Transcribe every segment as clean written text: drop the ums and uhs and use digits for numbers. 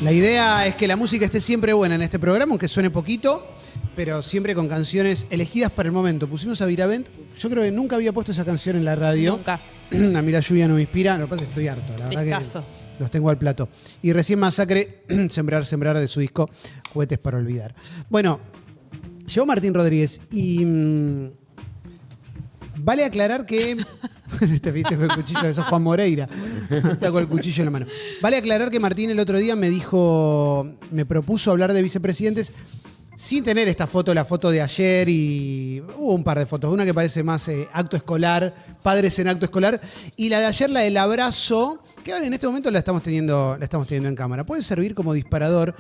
La idea es que la música esté siempre buena en este programa, aunque suene poquito, pero siempre con canciones elegidas para el momento. Pusimos a Viravent, yo creo que nunca había puesto esa canción en la radio. Nunca. A mí la lluvia no me inspira, lo que pasa es que estoy harto, la verdad Descaso. que los tengo al plato. Y recién Masacre, Sembrar, Sembrar, de su disco Juguetes para Olvidar. Bueno, llegó Martín Rodríguez y vale aclarar que... Te viste con el cuchillo, eso es Juan Moreira. Está con el cuchillo en la mano. Vale aclarar que Martín el otro día me propuso hablar de vicepresidentes sin tener esta foto, la foto de ayer, y hubo un par de fotos. Una que parece más acto escolar, padres en acto escolar, y la de ayer, la del abrazo, que ahora en este momento la estamos teniendo en cámara. Puede servir como disparador,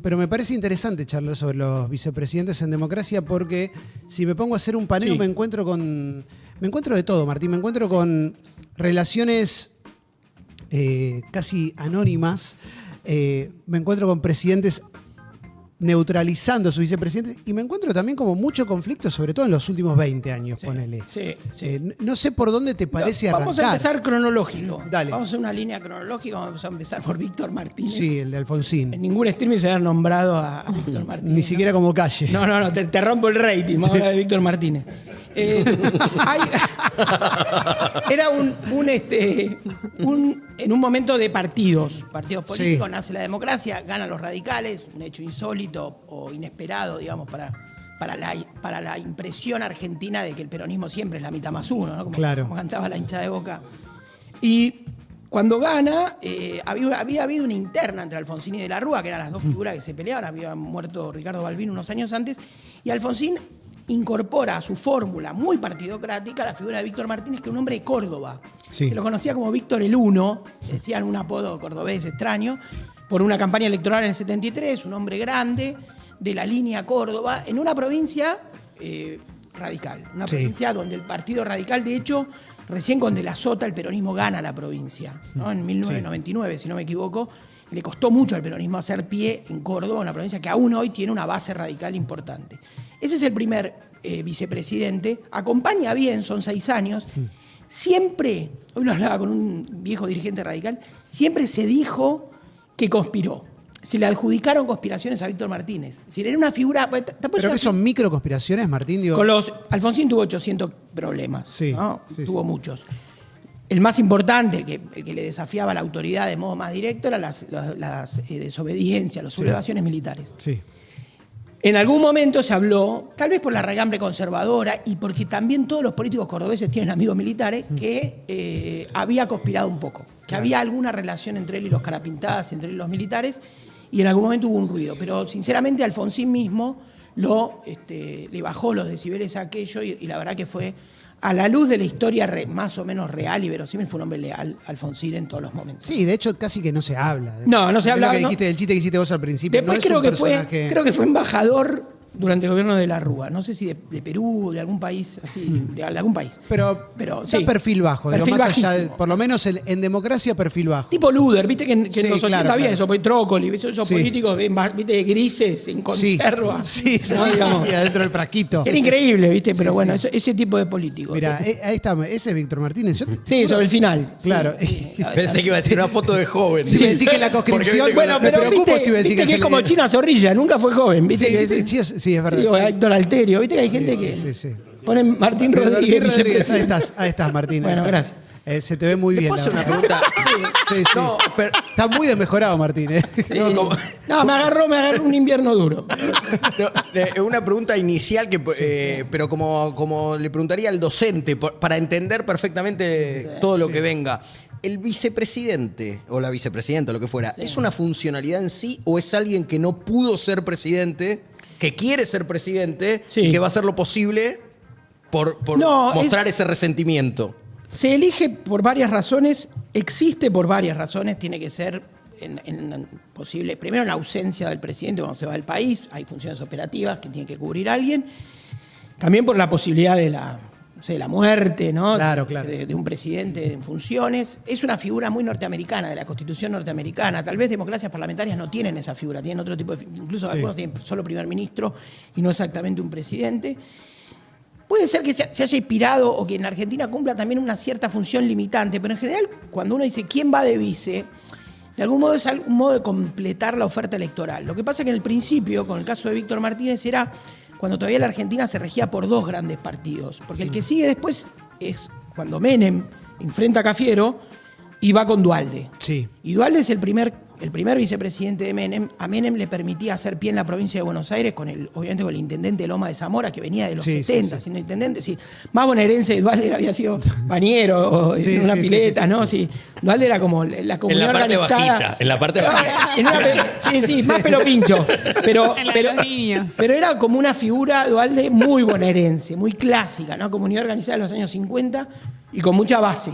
pero me parece interesante charlar sobre los vicepresidentes en democracia, porque si me pongo a hacer un paneo me encuentro de todo, Martín. Me encuentro con relaciones casi anónimas. Me encuentro con presidentes neutralizando a sus vicepresidentes, y me encuentro también como mucho conflicto, sobre todo en los últimos 20 años, ponele. Sí. No sé por dónde te parece arrancar. Vamos a empezar cronológico. Dale. Vamos a hacer una línea cronológica. Vamos a empezar por Víctor Martínez. Sí, el de Alfonsín. En ningún streaming se ha nombrado a Víctor Martínez. Ni siquiera como calle. No, te rompo el rating. Vamos a hablar de Víctor Martínez. Era en un momento de partidos políticos, Sí. nace la democracia, ganan los radicales, un hecho insólito o inesperado, digamos, para la impresión argentina de que el peronismo siempre es la mitad más uno, ¿no? Como cantaba la hinchada de Boca. Y cuando gana, había habido una interna entre Alfonsín y De la Rúa, que eran las dos figuras que se peleaban. Había muerto Ricardo Balbín unos años antes, y Alfonsín incorpora a su fórmula muy partidocrática la figura de Víctor Martínez, que es un hombre de Córdoba. Sí. Se lo conocía como Víctor el Uno, decían un apodo cordobés extraño, por una campaña electoral en el 73, un hombre grande, de la línea Córdoba, en una provincia radical. Una provincia donde el Partido Radical, de hecho, recién con De la Sota el peronismo gana la provincia, ¿no? En 1999, si no me equivoco. Le costó mucho al peronismo hacer pie en Córdoba, una provincia que aún hoy tiene una base radical importante. Ese es el primer vicepresidente. Acompaña bien, son 6 años. Siempre, hoy lo hablaba con un viejo dirigente radical, siempre se dijo que conspiró. Se le adjudicaron conspiraciones a Víctor Martínez. Es decir, era una figura... ¿Pero qué son microconspiraciones, Martín? Digo... Alfonsín tuvo 800 problemas, sí, ¿no? Sí, tuvo muchos. El más importante, el que le desafiaba a la autoridad de modo más directo, eran las desobediencias, las sublevaciones militares. Sí. En algún momento se habló, tal vez por la regambre conservadora y porque también todos los políticos cordobeses tienen amigos militares, que había conspirado un poco, que había alguna relación entre él y los carapintadas, entre él y los militares, y en algún momento hubo un ruido. Pero sinceramente Alfonsín mismo le bajó los decibeles a aquello, y la verdad que fue... A la luz de la historia más o menos real y verosímil, fue un hombre leal, Alfonsín, en todos los momentos. Sí, de hecho casi que no se habla. No se habla. Lo que dijiste, del chiste que hiciste vos al principio. Después no creo que fue embajador durante el gobierno de la Rúa. No sé si de Perú, de algún país, así, de algún país. Pero sí. Perfil bajo. Perfil más allá bajísimo. por lo menos en democracia, perfil bajo. Tipo Luder, viste que en Sí, los 80 claro, había claro. eso, pues, Trócoli, esos Sí. políticos, viste, grises, en conserva. Sí, ¿no? Digamos. adentro del frasquito. Era increíble, viste, pero Sí, bueno, sí. ese tipo de políticos. Mira, ahí está, ese es Víctor Martínez. Sí, sobre el final. Claro. Sí. Pensé que iba a decir una foto de joven. Si me decís que la conscripción... Bueno, me pero preocupo viste, si me decís viste que es se como le- China Zorrilla, nunca fue joven, viste. Sí, que viste, sí, es verdad. o Héctor Alterio, viste que hay gente que Sí. pone Martín Rodríguez. Ahí estás, Martín. Bueno, ahí estás. Se te ve muy bien. ¿Puedo hacer la una verdad. pregunta? Sí. No, pero, Está muy desmejorado, Martín. no, como- No, me agarró un invierno duro. una pregunta inicial pero como le preguntaría al docente para entender perfectamente todo lo que venga. ¿El vicepresidente o la vicepresidenta, lo que fuera, es una funcionalidad en sí o es alguien que no pudo ser presidente, que quiere ser presidente y que va a hacer lo posible por mostrar ese resentimiento? Se elige por varias razones, existe por varias razones, tiene que ser en posible, primero en la ausencia del presidente cuando se va del país, hay funciones operativas que tiene que cubrir alguien, también por la posibilidad de la muerte, ¿no? Claro. De un presidente en funciones. Es una figura muy norteamericana, de la Constitución norteamericana. Tal vez democracias parlamentarias no tienen esa figura, tienen otro tipo de... Incluso algunos tienen solo primer ministro y no exactamente un presidente. Puede ser que se haya inspirado o que en Argentina cumpla también una cierta función limitante, pero en general, cuando uno dice quién va de vice, de algún modo es un modo de completar la oferta electoral. Lo que pasa es que en el principio, con el caso de Víctor Martínez, era cuando todavía la Argentina se regía por 2 grandes partidos. Porque el que sigue después es cuando Menem enfrenta a Cafiero y va con Duhalde. Sí. Y Duhalde es el primer vicepresidente de Menem. A Menem le permitía hacer pie en la provincia de Buenos Aires, obviamente con el intendente de Loma de Zamora, que venía de los 70, siendo intendente. Sí. Más bonaerense de Duhalde había sido bañero o en una pileta, ¿no? Sí. Duhalde era como la comunidad organizada. En la parte bajita. Sí, más pelo pincho. Pero Los niños. pero era como una figura, Duhalde, muy bonaerense, muy clásica, ¿no? Comunidad organizada de los años 50 y con mucha base,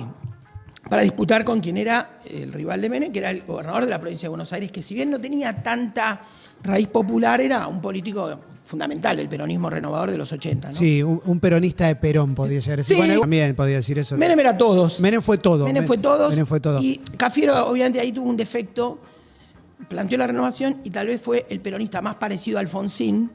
para disputar con quien era el rival de Menem, que era el gobernador de la provincia de Buenos Aires, que si bien no tenía tanta raíz popular, era un político fundamental del peronismo renovador de los 80, ¿no? Sí, un peronista de Perón podría ser. Sí. Bueno, también podría decir eso. Menem era todos. Menem fue todo. Menem fue todos. Menem fue todo. Y Cafiero, obviamente, ahí tuvo un defecto, planteó la renovación y tal vez fue el peronista más parecido a Alfonsín,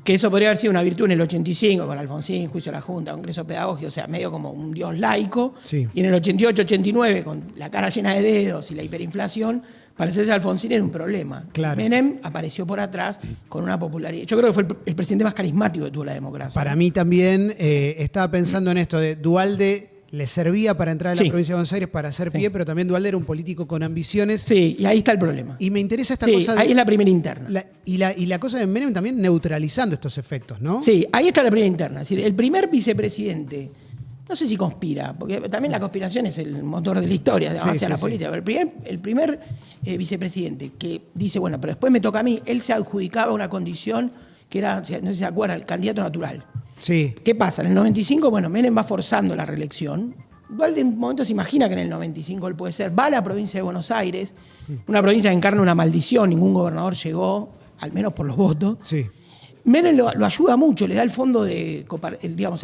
que eso podría haber sido una virtud en el 85, con Alfonsín, juicio a la Junta, Congreso Pedagógico, o sea, medio como un dios laico. Sí. Y en el 88-89, con la cara llena de dedos y la hiperinflación, parecerse a Alfonsín era un problema. Claro. Menem apareció por atrás con una popularidad. Yo creo que fue el presidente más carismático que tuvo la democracia. Para mí también estaba pensando en esto de Duhalde le servía para entrar a la provincia de Buenos Aires para hacer pie, pero también Duhalde era un político con ambiciones. Sí, y ahí está el problema. Y me interesa esta Sí, cosa de, ahí es la primera interna. y la cosa de Menem también neutralizando estos efectos, ¿no? Sí, ahí está la primera interna. Es decir, el primer vicepresidente, no sé si conspira, porque también la conspiración es el motor de la historia, hacia la política. Pero el primer vicepresidente que dice, bueno, pero después me toca a mí, él se adjudicaba una condición que era, no sé si se acuerdan, el candidato natural. Sí. ¿Qué pasa? En el 95, bueno, Menem va forzando la reelección. Duhalde en un momento se imagina que en el 95 él puede ser. Va a la provincia de Buenos Aires, una provincia que encarna una maldición, ningún gobernador llegó, al menos por los votos. Sí. Menem lo ayuda mucho, le da el fondo el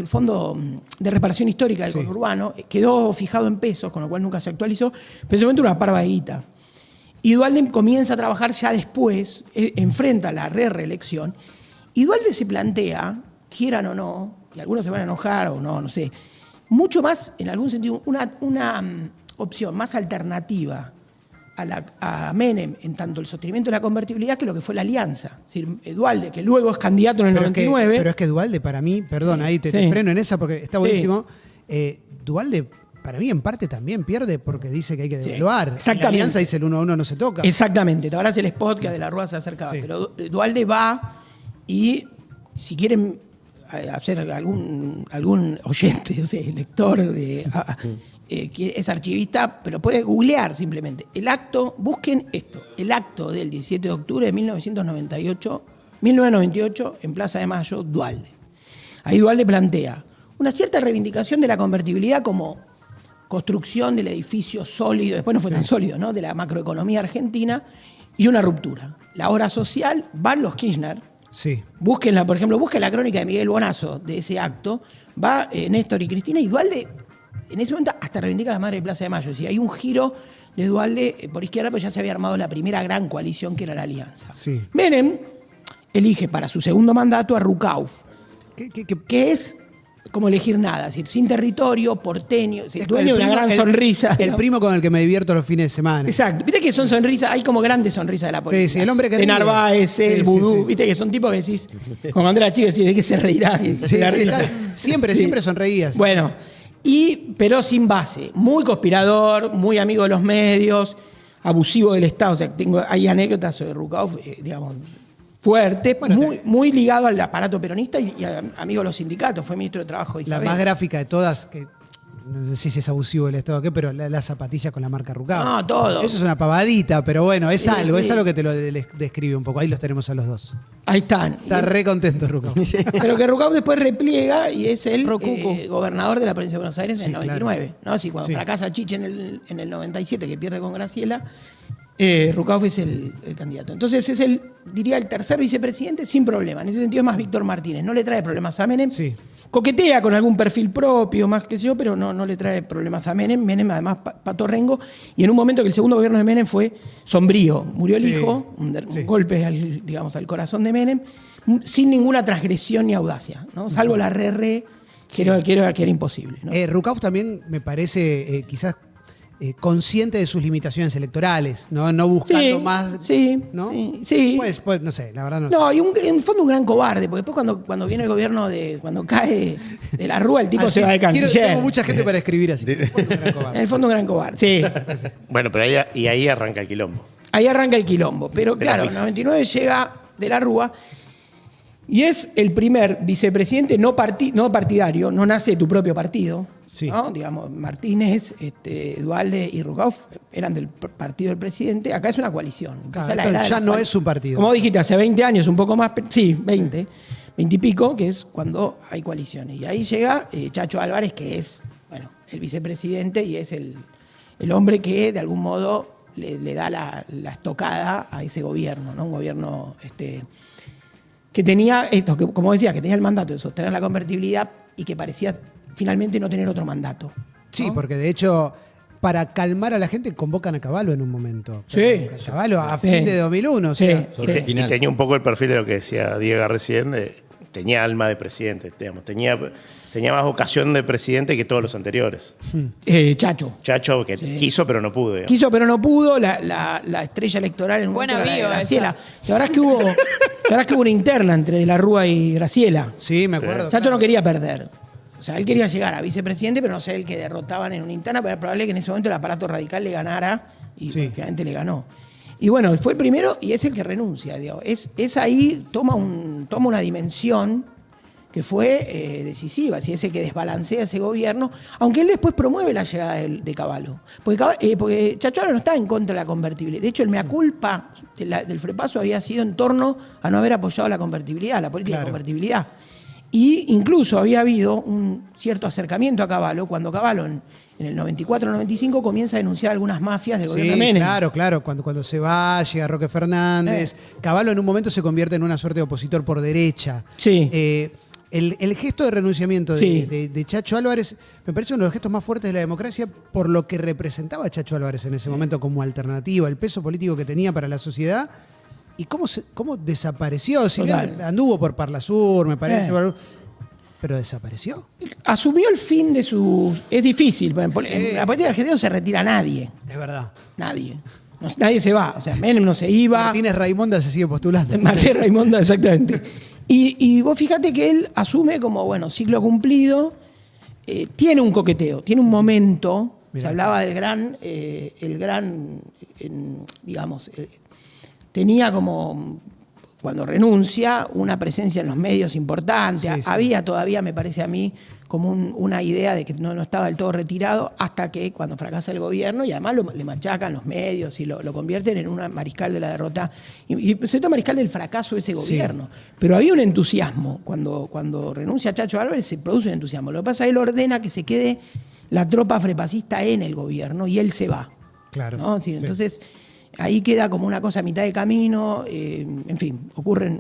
fondo de reparación histórica del conurbano, quedó fijado en pesos, con lo cual nunca se actualizó, pero en ese momento una parva de guita. Y Duhalde comienza a trabajar ya después, enfrenta la reelección, y Duhalde se plantea, quieran o no, y algunos se van a enojar o no sé, mucho más, en algún sentido, una opción más alternativa a Menem en tanto el sostenimiento de la convertibilidad que lo que fue la alianza. Es decir, Duhalde, que luego es candidato en el 99. Pero es que Duhalde para mí, perdón, ahí te freno en esa porque está buenísimo. Duhalde para mí en parte también pierde porque dice que hay que devaluar. Exactamente. La alianza dice el 1 a 1 no se toca. Exactamente. Te habrás el spot que a De la Rúa se acercaba. Pero Duhalde va y si quieren hacer algún oyente, no sé, lector, que es archivista, pero puede googlear simplemente. El acto, busquen esto, el acto del 17 de octubre de 1998 en Plaza de Mayo, Duhalde. Ahí Duhalde plantea una cierta reivindicación de la convertibilidad como construcción del edificio sólido, después no fue tan sólido, ¿no?, de la macroeconomía argentina, y una ruptura. La obra social, van los Kirchner. Sí. Búsquenla, por ejemplo, busquen la crónica de Miguel Bonazo de ese acto, va Néstor y Cristina, y Duhalde en ese momento hasta reivindica a la madre de Plaza de Mayo. Es decir, hay un giro de Duhalde por izquierda, pues ya se había armado la primera gran coalición que era la Alianza. Sí. Menem elige para su segundo mandato a Rucauf, que es como elegir nada, es decir, sin territorio, porteño, dueño de una gran sonrisa. El primo con el que me divierto los fines de semana. Exacto. Viste que son sonrisas, hay como grandes sonrisas de la política. Sí, el hombre que de ríe. Narváez, el vudú, viste que son tipos que decís, como cuando era chico, decís, ¿de qué se reirá? Siempre sonreías. Bueno, pero sin base. Muy conspirador, muy amigo de los medios, abusivo del Estado. O sea, hay anécdotas sobre Rucauf, digamos, fuerte, bueno, muy ligado al aparato peronista y amigo de los sindicatos. Fue ministro de Trabajo de Isabel. La más gráfica de todas, que no sé si es abusivo del Estado o qué, pero la zapatilla con la marca Rucauf. No, todo. Eso es una pavadita, pero bueno, es algo que te lo describe un poco. Ahí los tenemos a los dos. Ahí están. Está re contento Rucauf. Pero que Rucauf después repliega y es el gobernador de la provincia de Buenos Aires en el 99. Claro. ¿No? Sí, cuando fracasa Chiche en el 97, que pierde con Graciela, Rucauf es el candidato. Entonces es diría el tercer vicepresidente sin problema. En ese sentido es más Víctor Martínez. No le trae problemas a Menem. Sí. Coquetea con algún perfil propio, más que yo, pero no le trae problemas a Menem. Menem además Pato Rengo. Y en un momento que el segundo gobierno de Menem fue sombrío. Murió el hijo, un golpe al corazón de Menem, sin ninguna transgresión ni audacia, ¿no? Salvo la que era imposible, ¿no? Rucauf también me parece quizás consciente de sus limitaciones electorales, no buscando más. Sí, ¿no? sí. Pues no sé, la verdad no. No, y en el fondo un gran cobarde, porque después cuando viene el gobierno cuando cae de la Rúa, el tipo Así, se va de canciller. tengo mucha gente para escribir así. En el fondo un gran cobarde, sí. Bueno, pero ahí arranca el quilombo. Ahí arranca el quilombo. Pero De las claro, en visas. 99 llega de la Rúa y es el primer vicepresidente no partidario, no nace de tu propio partido. Sí. ¿No? Digamos, Martínez, Duhalde y Ruckhoff eran del partido del presidente. Acá es una coalición. Claro, Esa es la esto era de ya las no coali- es un partido. Como dijiste, hace 20 años, un poco más, sí, 20 y pico, que es cuando hay coaliciones. Y ahí llega Chacho Álvarez, que es, bueno, el vicepresidente y es el hombre que de algún modo le da la estocada a ese gobierno, ¿no? Un gobierno que tenía esto, que, como decía, que tenía el mandato de sostener la convertibilidad y que parecía finalmente no tener otro mandato. Sí, ¿no? porque de hecho, para calmar a la gente, convocan a Caballo en un momento. Sí. Caballo a Sí. fin de 2001. O Sí, sea, sí. Y tenía un poco el perfil de lo que decía Diego recién, tenía alma de presidente, digamos, tenía más vocación de presidente que todos los anteriores. Chacho. Chacho que Sí. quiso pero no pudo. Digamos. Quiso, pero no pudo. La estrella electoral en un Buena momento era la de viva Graciela. La verdad es que hubo una interna entre De la Rúa y Graciela. sí, me acuerdo. Chacho no quería perder. O sea, él quería llegar a vicepresidente, pero no ser el que derrotaban en una interna, pero era probable que en ese momento el aparato radical le ganara y Sí. finalmente le ganó. Y bueno, fue el primero y es el que renuncia. Digo. Es ahí, toma una dimensión que fue decisiva, si es el que desbalancea ese gobierno, aunque él después promueve la llegada de Caballo. Porque Chacho Álvarez no estaba en contra de la convertibilidad. De hecho, el mea culpa del Frepaso había sido en torno a no haber apoyado la convertibilidad, la política de Claro. convertibilidad. Y incluso había habido un cierto acercamiento a Caballo cuando Caballo en el 94-95 comienza a denunciar algunas mafias del gobierno de Sí, Menem. claro. Cuando se va, llega Roque Fernández. Caballo en un momento se convierte en una suerte de opositor por derecha. Sí. El gesto de renunciamiento Sí. de Chacho Álvarez me parece uno de los gestos más fuertes de la democracia por lo que representaba Chacho Álvarez en ese momento como alternativa, el peso político que tenía para la sociedad y cómo desapareció. Si bien Total. anduvo por Parlasur, me parece, pero desapareció. Asumió el fin de su... Es difícil, porque Sí. en la política argentina no se retira nadie. Es verdad. Nadie. Nadie se va. O sea, Menem no se iba. Martínez Raimonda se sigue postulando. Martín Raimonda, exactamente. Y vos fíjate que él asume como, bueno, ciclo cumplido, tiene un coqueteo, tiene un momento, Mirá. se hablaba del digamos, tenía como, cuando renuncia, una presencia en los medios importante. Sí, sí. Había todavía, me parece a mí, como una idea de que no estaba del todo retirado, hasta que cuando fracasa el gobierno, y además le machacan los medios y lo convierten en un mariscal de la derrota, y sobre todo mariscal del fracaso de ese gobierno. Pero había un entusiasmo. Cuando renuncia Chacho Álvarez se produce un entusiasmo. Lo que pasa es que él ordena que se quede la tropa frepacista en el gobierno y él se va. Claro. ¿no? Sí, Sí. entonces, ahí queda como una cosa a mitad de camino. En fin, ocurren.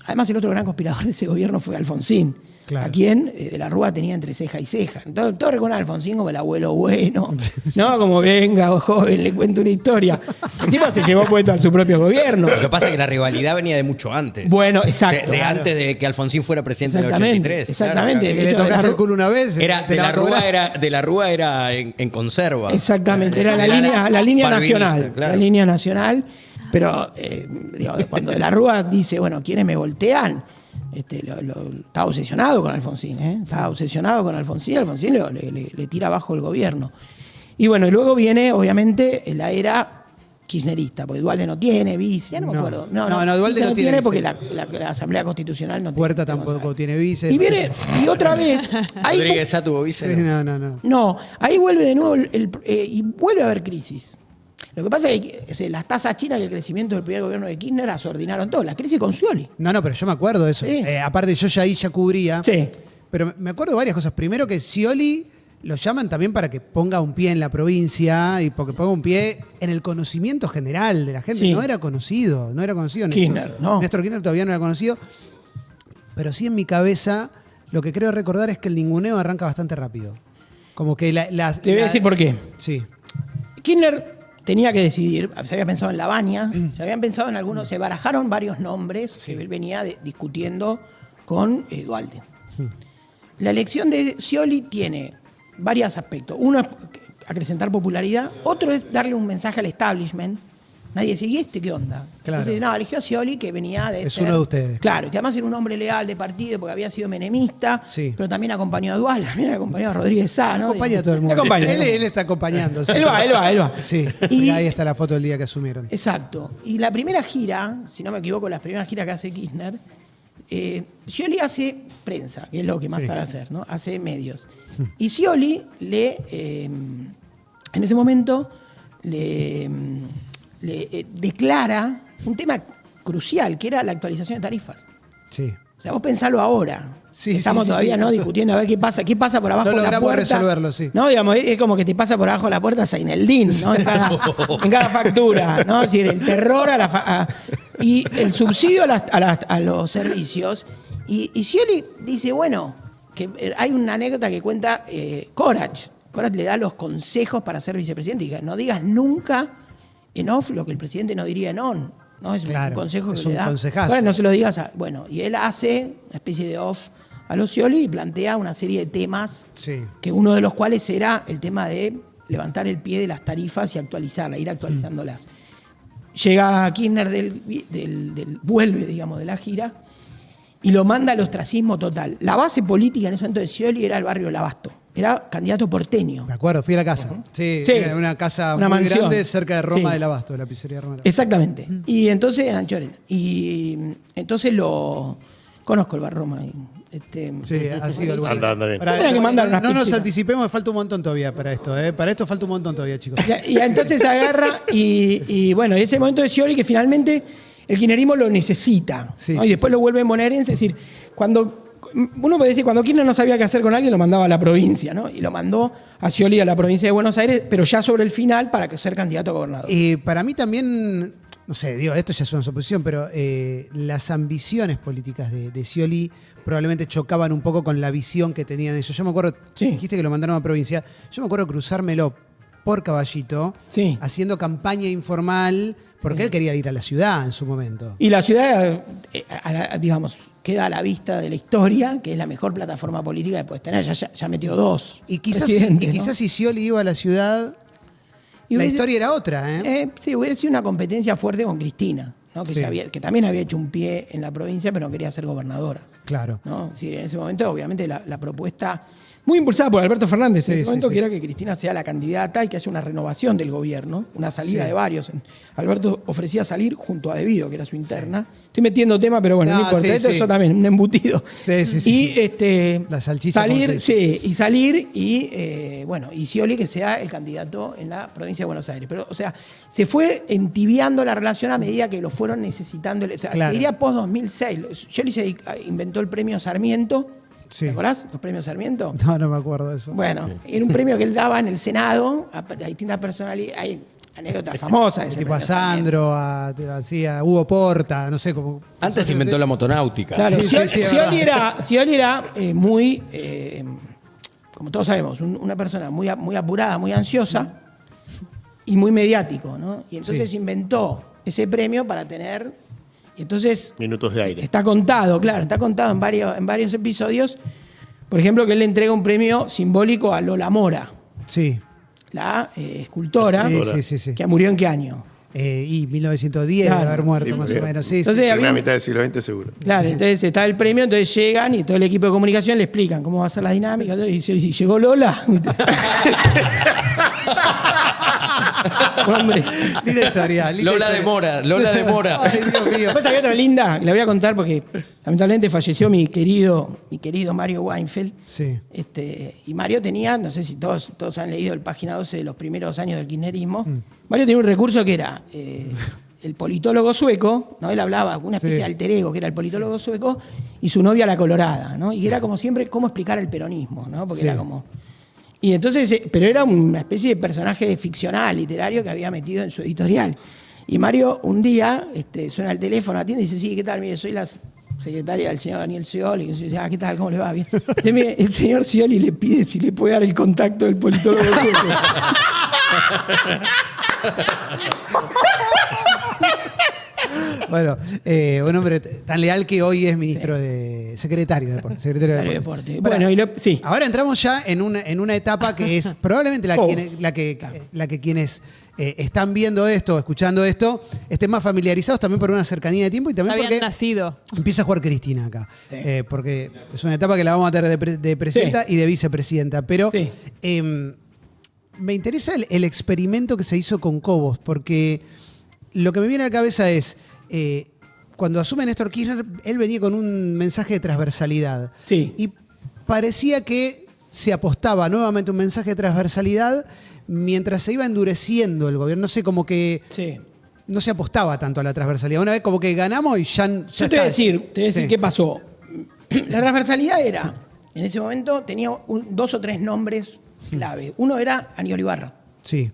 Además, el otro gran conspirador de ese gobierno fue Alfonsín, Claro. a quien De la Rúa tenía entre ceja y ceja. Todos reconocen a Alfonsín como el abuelo bueno. No, como venga, joven, le cuento una historia. El tipo se llevó puesto a su propio gobierno. Lo que pasa es que la rivalidad venía de mucho antes. Bueno, exacto. De antes de que Alfonsín fuera presidente en el Exactamente, 83. exactamente. Claro, Que le hecho, tocas de la el culo una vez. Era, te la va a cobrar. de la Rúa era en conserva. Exactamente, era la línea barbilista, nacional. claro. La línea nacional. Pero cuando De la Rúa dice, bueno, ¿quiénes me voltean? Estaba obsesionado con Alfonsín, Estaba obsesionado con Alfonsín. Alfonsín le tira abajo el gobierno. Y bueno, y luego viene, obviamente, la era kirchnerista, porque Duhalde no tiene, vice, ya no me No. acuerdo. No, Duhalde vice no tiene vice. porque la Asamblea Constitucional no Puerta tiene. tampoco tiene vice. Y otra vez, ahí, Rodríguez Sá tuvo vice. Sí, ¿no? no. no, ahí vuelve de nuevo y vuelve a haber crisis. Lo que pasa es que las tasas chinas y el crecimiento del primer gobierno de Kirchner asordinaron todo. La crisis con Scioli. No, pero yo me acuerdo de eso. Sí. Aparte, yo ya cubría. Sí. Pero me acuerdo de varias cosas. Primero que Scioli lo llaman también para que ponga un pie en la provincia y porque ponga un pie en el conocimiento general de la gente. Sí. No era conocido. Kirchner, no. Néstor Kirchner todavía no era conocido. Pero sí en mi cabeza, lo que creo recordar es que el ninguneo arranca bastante rápido. Como que Te voy a decir por qué. Sí. Kirchner tenía que decidir, se había pensado en La Baña, se habían pensado en algunos, se barajaron varios nombres que él venía discutiendo con Duhalde. La elección de Scioli tiene varios aspectos. Uno es acrecentar popularidad. Otro es darle un mensaje al establishment. Nadie dice, ¿y este qué onda? Claro. Entonces, no, eligió a Scioli, que venía de Es ser... uno de ustedes. Claro, que además era un hombre leal de partido porque había sido menemista, Sí. pero también acompañó a Dual, también acompañó a Rodríguez Sá, ¿no? Acompaña a todo el mundo. Acompaña. Él está acompañando. sí. Él va. Sí, Y- ahí está la foto del día que asumieron. Exacto. Y la primera gira, si no me equivoco, las primeras giras que hace Kirchner, Scioli hace prensa, que es lo que más Sí. sabe hacer, ¿no? Hace medios. Y Scioli en ese momento le declara un tema crucial, que era la actualización de tarifas. Sí. O sea, vos pensalo ahora. Sí, Estamos sí, todavía sí. ¿no? discutiendo a ver qué pasa por abajo No de la logramos puerta. resolverlo, sí. No, digamos, es como que te pasa por abajo de la puerta Zaineldin, ¿no? En cada factura, ¿no? Es decir, el terror y el subsidio a los servicios. Y Scioli dice, bueno, que hay una anécdota que cuenta Corach. Corach le da los consejos para ser vicepresidente. Y dice, no digas nunca en off lo que el presidente no diría en on. ¿No? Es Claro, un consejo que es le un da. consejazo. Bueno, no se lo digas bueno, y él hace una especie de off a los Scioli y plantea una serie de temas, Sí. que uno de los cuales era el tema de levantar el pie de las tarifas y actualizarlas, ir actualizándolas. Llega Kirchner vuelve, digamos, de la gira y lo manda al ostracismo total. La base política en ese momento de Scioli era el barrio del Abasto. Era candidato porteño. Me acuerdo, fui a la casa. Sí, Sí. era una casa Una muy mansión. grande cerca de Roma Sí. del Abasto, de la pizzería de Roma del Abasto. Exactamente. Y entonces, en Anchorena. Y entonces conozco el bar Roma. Sí, ha sido el lugar. Anda bien. Pará, Tendrán que mandar unas no nos pizzitas. anticipemos, falta un montón todavía para esto. Para esto falta un montón todavía, chicos. Y entonces agarra y bueno, ese momento de Scioli que finalmente el kirchnerismo lo necesita. Sí, ¿no? sí, Y después lo vuelve bonaerense. Es decir, uno puede decir, cuando Kirchner no sabía qué hacer con alguien, lo mandaba a la provincia, ¿no? Y lo mandó a Scioli a la provincia de Buenos Aires, pero ya sobre el final para ser candidato a gobernador. Para mí también, no sé, digo, esto ya es una suposición, pero las ambiciones políticas de Scioli probablemente chocaban un poco con la visión que tenían ellos. Yo me acuerdo, Sí. dijiste que lo mandaron a provincia, yo me acuerdo cruzármelo por Caballito, Sí. haciendo campaña informal, porque él quería ir a la ciudad en su momento. Y la ciudad, digamos, queda a la vista de la historia, que es la mejor plataforma política que puedes tener. Ya metió 2. Y quizás, presidentes, ¿no? si Scioli iba a la ciudad, Y la hubiese- historia era otra, ¿eh? Sí, hubiera sido una competencia fuerte con Cristina, ¿no? Que, Sí. que también había hecho un pie en la provincia, pero no quería ser gobernadora. Claro. ¿No? Sí, en ese momento, obviamente, la propuesta, muy impulsada por Alberto Fernández en Sí, ese momento, sí. que era que Cristina sea la candidata y que haya una renovación del gobierno, una salida Sí. de varios. Alberto ofrecía salir junto a Debido, que era su interna. Estoy metiendo tema, pero bueno, no No, importa. sí, Esto sí. es también un embutido. Sí, sí, sí. Y La salchicha, salir, como se sí, y salir y bueno, y Scioli que sea el candidato en la provincia de Buenos Aires. Pero, o sea, se fue entibiando la relación a medida que lo fueron necesitando. O sea, Claro. te diría post 2006. Scioli inventó el premio Sarmiento. Sí. ¿Te acordás? ¿Los premios Sarmiento? No me acuerdo de eso. Bueno, era un premio que él daba en el Senado a distintas personalidades. Hay anécdotas famosas. de ese Tipo a premio Sarmiento. Sandro, a Hugo Porta, no sé cómo. Antes inventó la motonáutica. Claro, Sí, sí, sí, es Scioli era muy, como todos sabemos, una persona muy apurada, muy ansiosa y muy mediático, ¿no? Y entonces Sí. inventó ese premio para tener. Y entonces Minutos de aire. está contado, claro, está contado en varios episodios. Por ejemplo, que él le entrega un premio simbólico a Lola Mora, Sí. la escultora, Sí. que murió en qué año. Y 1910 Claro. debe haber muerto, Sí, más murió. o menos. Sí, Entonces, sí. había Primera un- mitad del siglo XX seguro. Claro, entonces está el premio, entonces llegan y todo el equipo de comunicación le explican cómo va a ser la dinámica. Y llegó Lola. Hombre. Linda historia. linda Lola historia. de Mora, Lola de Mora. Ay, Dios mío. Después había otra linda, que la voy a contar porque lamentablemente falleció mi querido Mario Weinfeld. Sí. Y Mario tenía, no sé si todos han leído el página 12 de los primeros años del kirchnerismo. Mario tenía un recurso que era el politólogo sueco, ¿no? Él hablaba una especie Sí. de alter ego, que era el politólogo sueco, y su novia la colorada, ¿no? Y era como siempre cómo explicar el peronismo, ¿no? Porque Sí. era como... Y entonces, pero era una especie de personaje ficcional, literario, que había metido en su editorial. Y Mario un día suena el teléfono, atiende y dice, sí, ¿qué tal? Mire, soy la secretaria del señor Daniel Scioli. Y dice, ¿qué tal? ¿Cómo le va? Bien. Dice, mire, el señor Scioli le pide si le puede dar el contacto del politólogo sueco. Bueno, un hombre tan leal que hoy es ministro de secretario de Deporte. Secretario de Deporte. Bueno, sí. Ahora entramos ya en una etapa que es probablemente la que quienes están viendo esto, escuchando esto, estén más familiarizados también por una cercanía de tiempo y también Habían porque nacido. empieza a jugar Cristina acá. Sí. Porque es una etapa que la vamos a tener de presidenta y de vicepresidenta. Pero Sí. me interesa el experimento que se hizo con Cobos, porque lo que me viene a la cabeza es, cuando asume Néstor Kirchner, él venía con un mensaje de transversalidad. Sí. Y parecía que se apostaba nuevamente un mensaje de transversalidad mientras se iba endureciendo el gobierno. No sé, como que Sí. no se apostaba tanto a la transversalidad. Una vez como que ganamos y ya Yo está. te voy a decir Sí. qué pasó. La transversalidad era, en ese momento tenía 2 o 3 nombres clave. Uno era Aníbal Ibarra, Sí.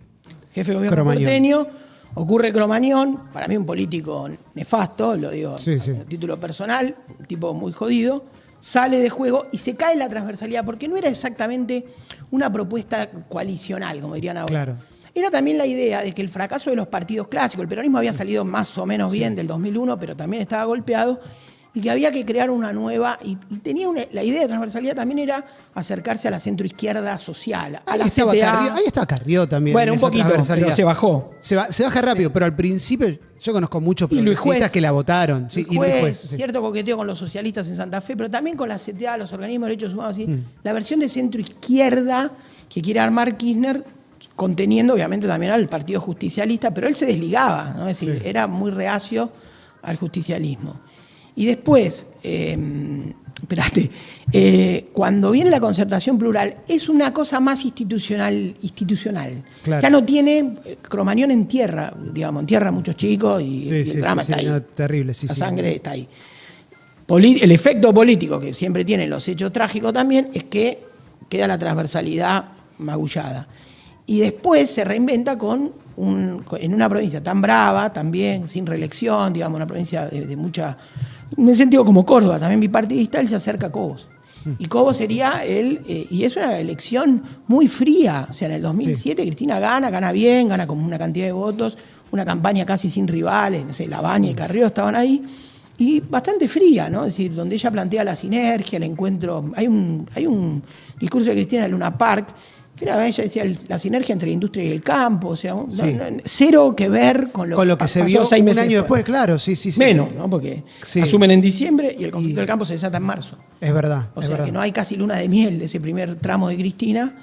jefe de gobierno Cromañón. porteño. Ocurre Cromañón, para mí un político nefasto, lo digo Sí, sí. a título personal, un tipo muy jodido. Sale de juego y se cae la transversalidad, porque no era exactamente una propuesta coalicional, como dirían ahora. Claro. Era también la idea de que el fracaso de los partidos clásicos, el peronismo había salido más o menos bien del 2001, pero también estaba golpeado, y que había que crear una nueva, y tenía la idea de transversalidad también era acercarse a la centroizquierda social, a Ahí la estaba CTA. Carrió, ahí estaba Carrió también. Bueno, en un esa poquito, transversalidad. pero se bajó. Se baja rápido, pero al principio yo conozco muchos Y Luis progresistas Juez. que la votaron. Sí, y Luis Juez, sí. Cierto coqueteo con los socialistas en Santa Fe, pero también con la CTA, los organismos de derechos humanos. ¿Sí? La versión de centro izquierda que quiere armar Kirchner, conteniendo obviamente también al Partido Justicialista, pero él se desligaba, ¿no? Es decir, era muy reacio al justicialismo. Y después, cuando viene la concertación plural, es una cosa más institucional. Claro. Ya no tiene Cromañón en tierra, digamos, entierra a muchos chicos y el drama está ahí. No, terrible, sí, La sí. sangre está ahí. El efecto político que siempre tienen los hechos trágicos también es que queda la transversalidad magullada. Y después se reinventa en una provincia tan brava, también sin reelección, digamos, una provincia de mucha... En el sentido como Córdoba, también bipartidista, él se acerca a Cobos. Y Cobos sería y es una elección muy fría. O sea, en el 2007 Cristina gana bien, gana como una cantidad de votos, una campaña casi sin rivales, no sé, Labaña y Carrió estaban ahí. Y bastante fría, ¿no? Es decir, donde ella plantea la sinergia, el encuentro. Hay un discurso de Cristina en Luna Park, que ella decía la sinergia entre la industria y el campo, o sea, cero que ver con lo que se vio 6 un meses año después, claro, sí. Menos, ¿no? Porque Sí. asumen en diciembre y el conflicto del campo se desata en marzo. Es verdad. O es sea verdad. que no hay casi luna de miel de ese primer tramo de Cristina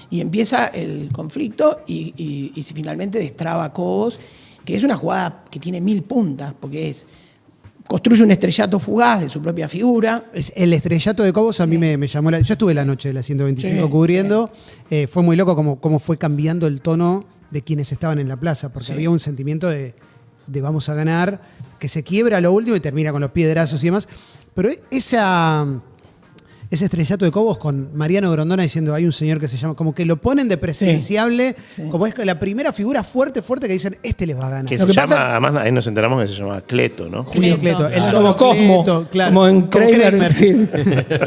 y empieza el conflicto y finalmente destraba Cobos, que es una jugada que tiene 1000 puntas, porque construye un estrellato fugaz de su propia figura. El estrellato de Cobos a mí me llamó yo estuve la noche de la 125 Sí, cubriendo. Fue muy loco cómo fue cambiando el tono de quienes estaban en la plaza, porque Sí. había un sentimiento de vamos a ganar, que se quiebra a lo último y termina con los piedrazos y demás. Pero ese estrellato de Cobos con Mariano Grondona diciendo hay un señor que se llama, como que lo ponen de presidenciable, Sí. como es la primera figura fuerte que dicen, este les va a ganar. Que Lo se que llama, pasa- además ahí nos enteramos que se llama Cleto, ¿no? Julio Cleto, el Como Dono Cosmo, Cleto, claro. como en Como Kramer. Sí.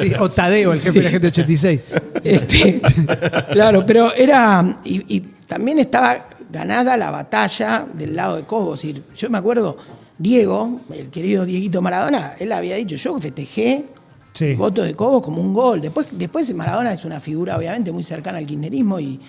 Sí, o Tadeo, el jefe de la gente 86. Claro, pero era. Y también estaba ganada la batalla del lado de Cobos. Es decir, yo me acuerdo, Diego, el querido Dieguito Maradona, él había dicho: yo festejé Sí. el voto de Cobos como un gol. Después Maradona es una figura, obviamente, muy cercana al kirchnerismo y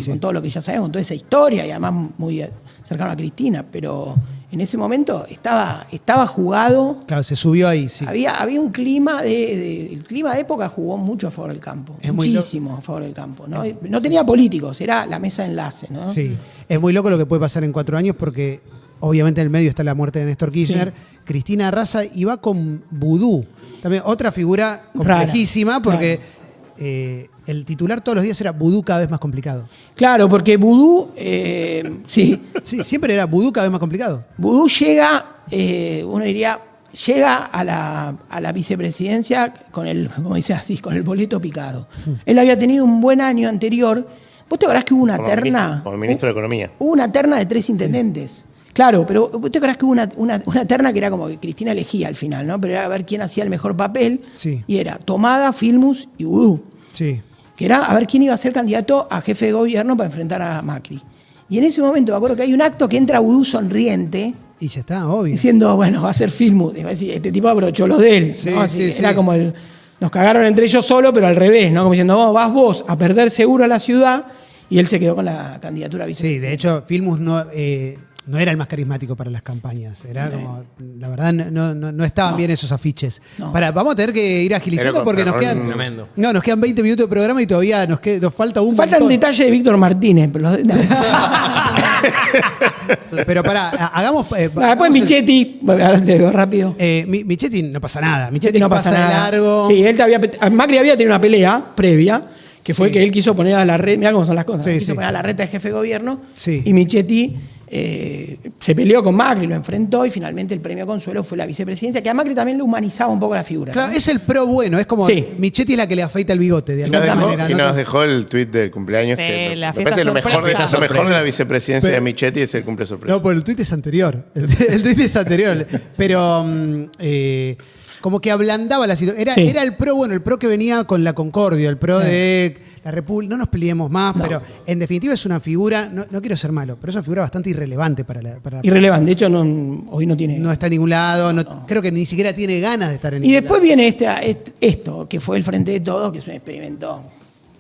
con todo lo que ya sabemos, toda esa historia, y además muy cercano a Cristina. Pero en ese momento estaba jugado. Claro, se subió ahí, sí. Había un clima el clima de época jugó mucho a favor del campo, Es muy muchísimo a favor del campo, ¿no? No tenía políticos, era la mesa de enlace, ¿no? Sí, es muy loco lo que puede pasar en 4 años porque obviamente en el medio está la muerte de Néstor Kirchner. Sí. Cristina Arraza iba con Vudú, también otra figura complejísima Rara, porque el titular todos los días era Vudú cada vez más complicado. Claro, porque Vudú, sí, Sí, siempre era Vudú cada vez más complicado. Vudú llega, uno diría, llega a la vicepresidencia con como dice así, con el boleto picado. Él había tenido un buen año anterior. ¿Vos te acordás que hubo una terna? Como ministro de Economía. Hubo una terna de 3 intendentes. Claro, pero ¿vos te acordás que hubo una terna que era como que Cristina elegía al final, ¿no? Pero era a ver quién hacía el mejor papel. Sí. Y era Tomada, Filmus y Vudú. Sí. Que era a ver quién iba a ser candidato a jefe de gobierno para enfrentar a Macri. Y en ese momento me acuerdo que hay un acto que entra Vudú sonriente, Y ya está, obvio. diciendo, bueno, va a ser Filmus. Digo, así, este tipo aprovechó los de él. Sí, ¿no? Así, sí, era sí. como nos cagaron entre ellos solo, pero al revés, ¿no? Como diciendo, vas vos a perder seguro a la ciudad, y él se quedó con la candidatura a Sí, vicepresidente. de hecho, Filmus no era el más carístico para las campañas. Era como, la verdad, no estaban bien esos afiches. No. Vamos a tener que ir agilizando Pero porque con nos quedan. Tremendo. No, nos quedan 20 minutos de programa y todavía nos falta un Faltan montón. detalles de Víctor Martínez, pero Pero pará, hagamos. después Michetti, ahora te digo rápido. Michetti no pasa nada. Michetti no pasa nada. de largo. Sí, Macri había tenido una pelea previa, que fue que él quiso poner a la red, mirá cómo son las cosas, Sí, quiso sí. poner a la red de jefe de gobierno, Sí. y Michetti se peleó con Macri, lo enfrentó, y finalmente el premio Consuelo fue la vicepresidencia, que a Macri también le humanizaba un poco la figura. Claro, ¿no? es el pro bueno. Es como Sí. Michetti es la que le afeita el bigote de Y nos alguna dejó, manera. y ¿no? nos dejó el tuit del cumpleaños. Sí, Que la me fiesta parece lo mejor, sorpresa. lo mejor de la vicepresidencia Pero- de Michetti es el cumple sorpresa. No, pero el tuit es anterior. El tuit es anterior. Pero como que ablandaba la situación. Sí. Era el pro, bueno, el pro que venía con la concordia, el pro de la República. No nos peleemos más, No. pero en definitiva es una figura, no quiero ser malo, pero es una figura bastante irrelevante para la. Irrelevante, de hecho hoy no tiene... No está en ningún lado, creo que ni siquiera tiene ganas de estar en Y ningún después lado. viene esto, que fue el Frente de Todos, que es un experimento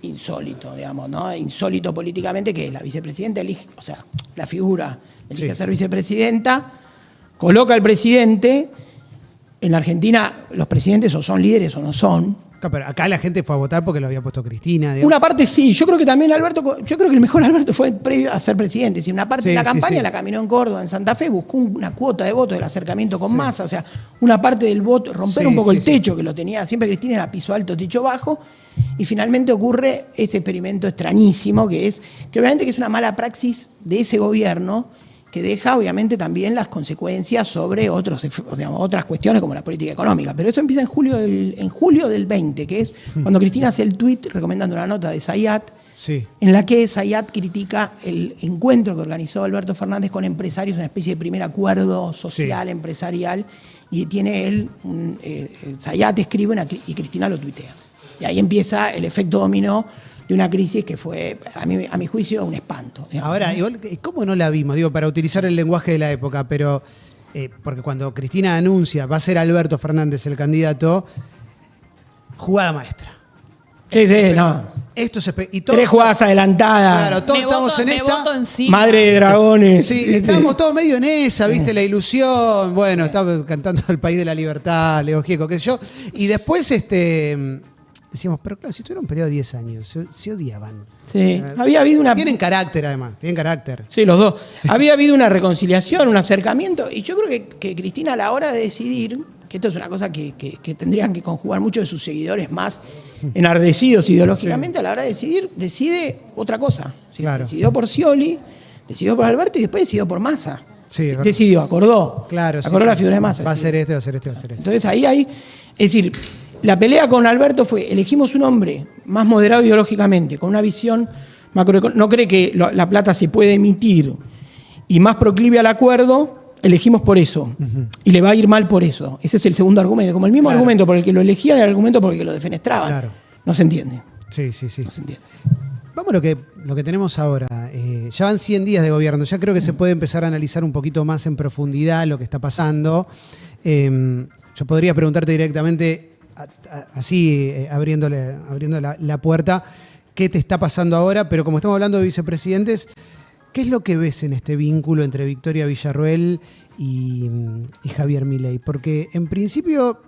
insólito, digamos, ¿no? Insólito políticamente, que la vicepresidenta elige, o sea, la figura elige Sí. ser vicepresidenta, coloca al presidente. En la Argentina los presidentes o son líderes o no son. Claro, pero acá la gente fue a votar porque lo había puesto Cristina. digamos. Una parte sí, yo creo que también yo creo que el mejor Alberto fue previo a ser presidente. Si una parte Sí, de la sí, campaña sí. la caminó en Córdoba, en Santa Fe, buscó una cuota de voto del acercamiento con Massa, o sea, una parte del voto, romper Sí, un poco sí, el sí. techo que lo tenía siempre Cristina, era piso alto, techo bajo, y finalmente ocurre este experimento extrañísimo que obviamente que es una mala praxis de ese gobierno, que deja obviamente también las consecuencias sobre otras cuestiones como la política económica. Pero eso empieza en julio del 20, que es cuando Cristina hace el tuit recomendando una nota de Zayat, Sí. en la que Zayat critica el encuentro que organizó Alberto Fernández con empresarios, una especie de primer acuerdo social, empresarial, y tiene él, Zayat escribe y Cristina lo tuitea. Y ahí empieza el efecto dominó de una crisis que fue, a mi juicio, un espanto. digamos. Ahora, igual, ¿cómo no la vimos? Digo, para utilizar el lenguaje de la época, pero porque cuando Cristina anuncia va a ser Alberto Fernández el candidato, jugada maestra. Sí, no. Esto se y todos- 3 jugadas adelantadas. Claro, todos estamos en me esta. voto encima. Madre de dragones. Sí, estábamos todos medio en esa, ¿viste? La ilusión. Bueno, estaba cantando El País de la Libertad, Leo Gieco, qué sé yo. Y después decíamos, pero claro, si estuvieron peleados 10 años, se odiaban. Sí. Había habido una... Tienen carácter, además, tienen carácter. Sí, los dos. Había habido una reconciliación, un acercamiento, y yo creo que Cristina, a la hora de decidir, que esto es una cosa que tendrían que conjugar muchos de sus seguidores más enardecidos ideológicamente, a la hora de decidir, decide otra cosa. ¿Sí? Claro. Decidió por Scioli, decidió por Alberto y después decidió por Massa. Sí, es verdad. Decidió, acordó. Claro, sí, acordó la sí. figura de Massa. Va a sí. ser este, va a ser este, va a ser este. Entonces ahí hay, es decir, la pelea con Alberto fue, elegimos un hombre más moderado ideológicamente, con una visión macroeconómica, no cree que la plata se puede emitir y más proclive al acuerdo, elegimos por eso. Y le va a ir mal por eso. Ese es el segundo argumento. Como el mismo Claro. argumento por el que lo elegían, era el argumento por el que lo defenestraban. Claro. No se entiende. Sí, sí, sí. No se entiende. Vamos a lo que tenemos ahora. Ya van 100 días de gobierno. Ya creo que se puede empezar a analizar un poquito más en profundidad lo que está pasando. Yo podría preguntarte directamente, así abriendo la puerta, qué te está pasando ahora, pero como estamos hablando de vicepresidentes, ¿qué es lo que ves en este vínculo entre Victoria Villarroel y Javier Milei? Porque en principio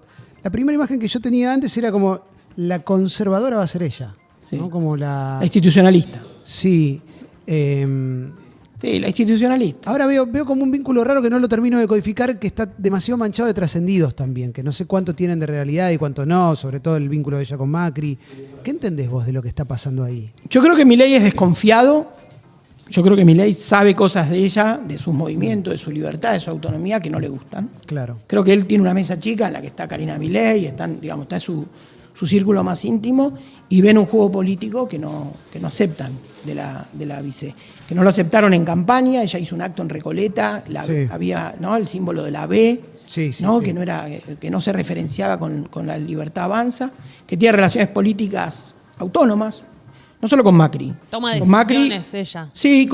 la primera imagen que yo tenía antes era como la conservadora va a ser ella. Sí. ¿No? Como la... La institucionalista. Sí. Sí, la institucionalista. Ahora veo como un vínculo raro que no lo termino de codificar, que está demasiado manchado de trascendidos también, que no sé cuánto tienen de realidad y cuánto no, sobre todo el vínculo de ella con Macri. ¿Qué entendés vos de lo que está pasando ahí? Yo creo que Milei es desconfiado. Yo creo que Milei sabe cosas de ella, de sus movimientos, de su libertad, de su autonomía que no le gustan. Claro. Creo que él tiene una mesa chica en la que está Karina Milei, está su círculo más íntimo y ven un juego político que no aceptan de la vice. Que no lo aceptaron en campaña, ella hizo un acto en Recoleta, Sí. había, ¿no?, el símbolo de la B, Sí, sí, ¿no?, sí. que no se referenciaba con la libertad avanza, que tiene relaciones políticas autónomas, no solo con Macri. Toma Con Macri, decisiones ella. sí,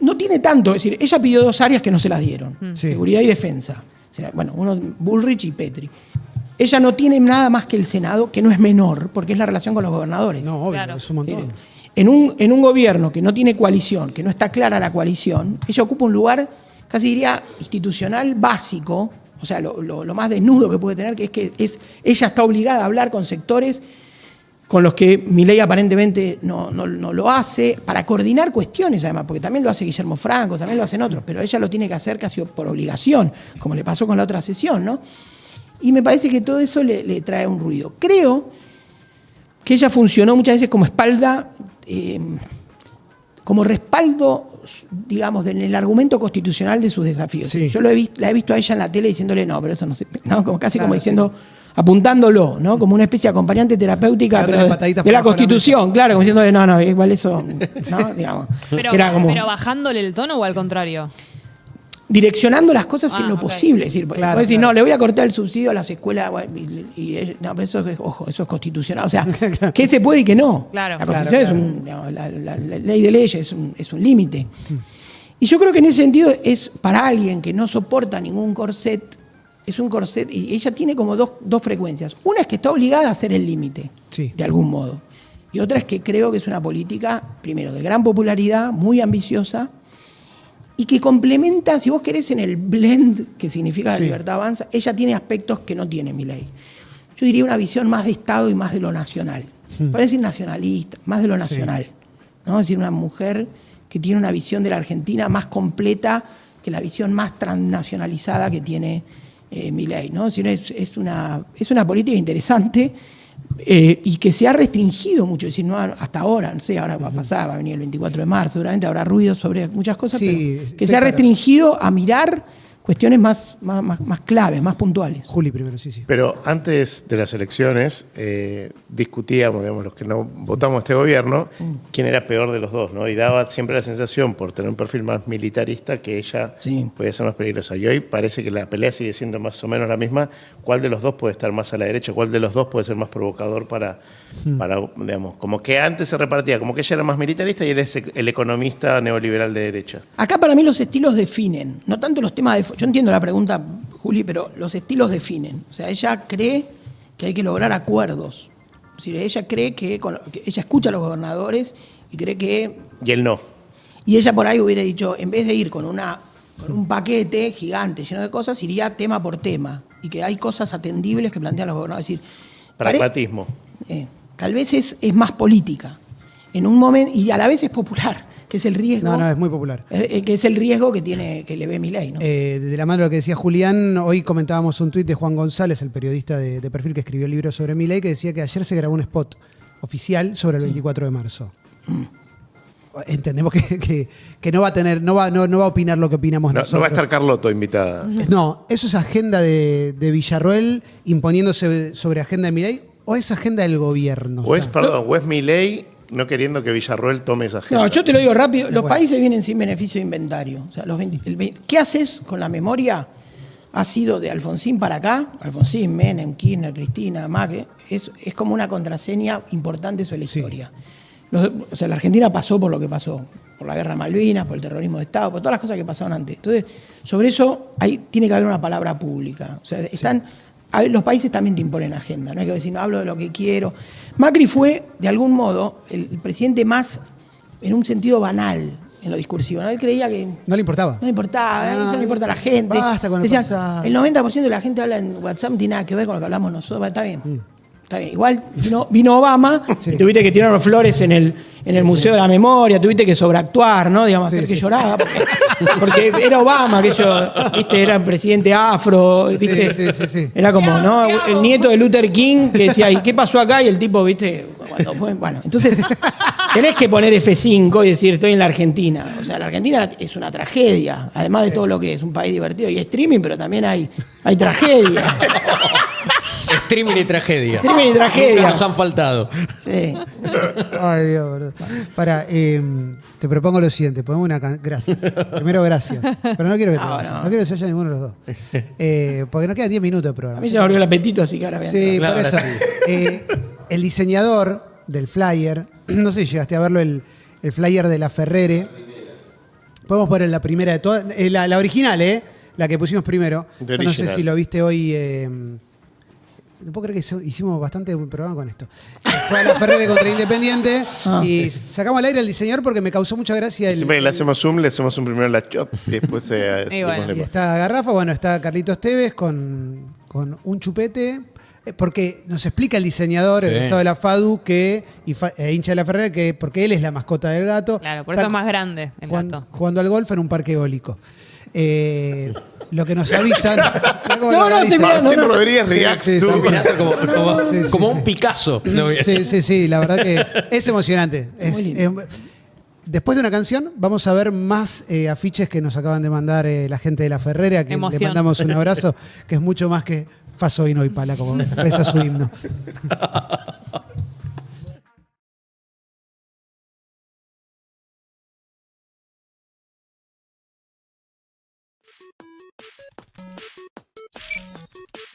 no tiene tanto, es decir, ella pidió 2 áreas que no se las dieron, Sí. seguridad y defensa. O sea, bueno, uno Bullrich y Petri. Ella no tiene nada más que el Senado, que no es menor, porque es la relación con los gobernadores. No, obvio, Claro. es un montón. En un gobierno que no tiene coalición, que no está clara la coalición, ella ocupa un lugar, casi diría, institucional básico, o sea, lo más desnudo que puede tener, que ella está obligada a hablar con sectores con los que Milei aparentemente no lo hace, para coordinar cuestiones además, porque también lo hace Guillermo Franco, también lo hacen otros, pero ella lo tiene que hacer casi por obligación, como le pasó con la otra sesión, ¿no? Y me parece que todo eso le trae un ruido. Creo que ella funcionó muchas veces como espalda, como respaldo, digamos, en el argumento constitucional de sus desafíos. Sí. Yo la he visto a ella en la tele diciéndole, no, pero eso no se... ¿no? Como casi Claro, como diciendo, apuntándolo, ¿no? Como una especie de acompañante terapéutica Dándole pero pataditas de por la abajo de la Constitución, claro, como diciéndole, no, igual eso, ¿no? Digamos. Pero, Era como pero bajándole el tono o al contrario. direccionando las cosas en lo ok. posible. Es decir, Claro, puedes decir, claro. no, le voy a cortar el subsidio a las escuelas, bueno, no, pero eso es, ojo, eso es constitucional. O sea, ¿qué se puede y qué no? Claro. La Constitución Claro, es digamos, la ley de leyes es un límite. Y yo creo que en ese sentido es para alguien que no soporta ningún corset, es un corset, y ella tiene como dos frecuencias. Una es que está obligada a hacer el límite, Sí. de algún modo. Y otra es que creo que es una política, primero, de gran popularidad, muy ambiciosa, y que complementa, si vos querés, en el blend que significa la Sí. libertad avanza, ella tiene aspectos que no tiene Milei. Yo diría una visión más de Estado y más de lo nacional. Parece decir nacionalista, más de lo nacional. ¿No? Es decir, una mujer que tiene una visión de la Argentina más completa que la visión más transnacionalizada que tiene Milei, ¿no? Es decir, es una política interesante y que se ha restringido mucho. Es decir, no hasta ahora, no sé, ahora va a pasar, va a venir el 24 de marzo, seguramente habrá ruido sobre muchas cosas, Sí, pero que se ha claro. restringido a mirar cuestiones más claves, más puntuales. Juli primero, sí, sí. Pero antes de las elecciones discutíamos, digamos, los que no votamos a este gobierno, quién era peor de los dos, ¿no? Y daba siempre la sensación, por tener un perfil más militarista, que ella Sí. podía ser más peligrosa. Y hoy parece que la pelea sigue siendo más o menos la misma. ¿Cuál de los dos puede estar más a la derecha? ¿Cuál de los dos puede ser más provocador para digamos, como que antes se repartía, como que ella era más militarista y él es el economista neoliberal de derecha? Acá para mí los estilos definen, no tanto los temas de... Yo entiendo la pregunta, Juli, pero los estilos definen. O sea, ella cree que hay que lograr acuerdos. Es decir, ella cree que ella escucha a los gobernadores y cree que... Y él no. Y ella por ahí hubiera dicho, en vez de ir con un paquete gigante lleno de cosas, iría tema por tema. Y que hay cosas atendibles que plantean los gobernadores. Es decir, Pragmatismo. tal vez es más política. En un momento, y a la vez es popular, que es el riesgo. No, es muy popular. Que es el riesgo que le ve Milei, ¿no? De la mano de lo que decía Julián, hoy comentábamos un tuit de Juan González, el periodista de Perfil que escribió el libro sobre Milei, que decía que ayer se grabó un spot oficial sobre el 24 de marzo. Entendemos que no va a tener, no va a opinar lo que opinamos No, nosotros. no va a estar Carlotto invitada. No, ¿eso es agenda de Villarroel imponiéndose sobre agenda de Milei o es agenda del gobierno? O es, perdón, o es Milei no queriendo que Villarroel tome esa agenda. No, yo te lo digo rápido. Los Bueno. países vienen sin beneficio de inventario. O sea, ¿qué haces con la memoria? Ha sido de Alfonsín para acá, Alfonsín, Menem, Kirchner, Cristina, Macri, es como una contraseña importante sobre la Sí. historia. O sea, la Argentina pasó por lo que pasó, por la guerra de Malvinas, por el terrorismo de Estado, por todas las cosas que pasaron antes. Entonces, sobre eso tiene que haber una palabra pública. O sea, los países también te imponen agenda, no hay que decir, no hablo de lo que quiero. Macri fue, de algún modo, el presidente más, en un sentido banal, en lo discursivo. ¿No? Él creía que No le importaba. no le importaba, eso no le importa a la gente. Basta con el Decían, pasado. el 90% de la gente habla en WhatsApp, no tiene nada que ver con lo que hablamos nosotros. Está bien. Está bien. Igual vino Obama, Sí. y tuviste que tirar flores en el Museo de la Memoria, tuviste que sobreactuar, ¿no? Digamos, hacer que lloraba. Porque era Obama, ¿viste? Era el presidente afro, ¿viste? Sí. Era como, ¿no? El nieto de Luther King que decía, ¿y qué pasó acá? Y el tipo, ¿viste? Cuando fue, bueno, entonces tenés que poner F5 y decir, estoy en la Argentina. O sea, la Argentina es una tragedia, además de todo lo que es un país divertido y streaming, pero también hay tragedia. Streaming y tragedia. Streaming y tragedia. Nunca nos han faltado. Sí. Ay, Dios, boludo. Para, te propongo lo siguiente. Ponemos gracias. Primero, gracias. Pero no quiero que No. no quiero que se vaya ninguno de los dos. Porque nos quedan 10 minutos de programa. A mí se me abrió el apetito, así que ahora voy a Sí, entrar. por Claro, eso. El diseñador del flyer, no sé si llegaste a verlo, el flyer de la Ferrere, Podemos poner la primera de todas. La original, ¿eh? La que pusimos primero. The Yo no sé original. si lo viste hoy. No puedo creer que hicimos bastante un programa con esto. Juega la Ferrere contra Independiente. Y sacamos al aire al diseñador porque me causó mucha gracia. Siempre que le hacemos zoom, le hacemos un primero a la chop y después bueno. Y está Garrafa, bueno, está Carlitos Tevez con un chupete. Porque nos explica el diseñador, egresado de la FADU, hincha de la Ferrere, que porque él es la mascota del gato. Claro, por Está eso es más grande el gato. jugando al golf en un parque eólico. Lo que nos avisan. Martín Rodríguez reacts sí, tú. sí, Mirando como Sí, sí, como sí. un Picasso. Sí, la verdad que es emocionante. Después de una canción, vamos a ver más afiches que nos acaban de mandar la gente de la Ferrere, a quien le Emoción. mandamos un abrazo, que es mucho más que Faso Vino y Pala, como reza su himno.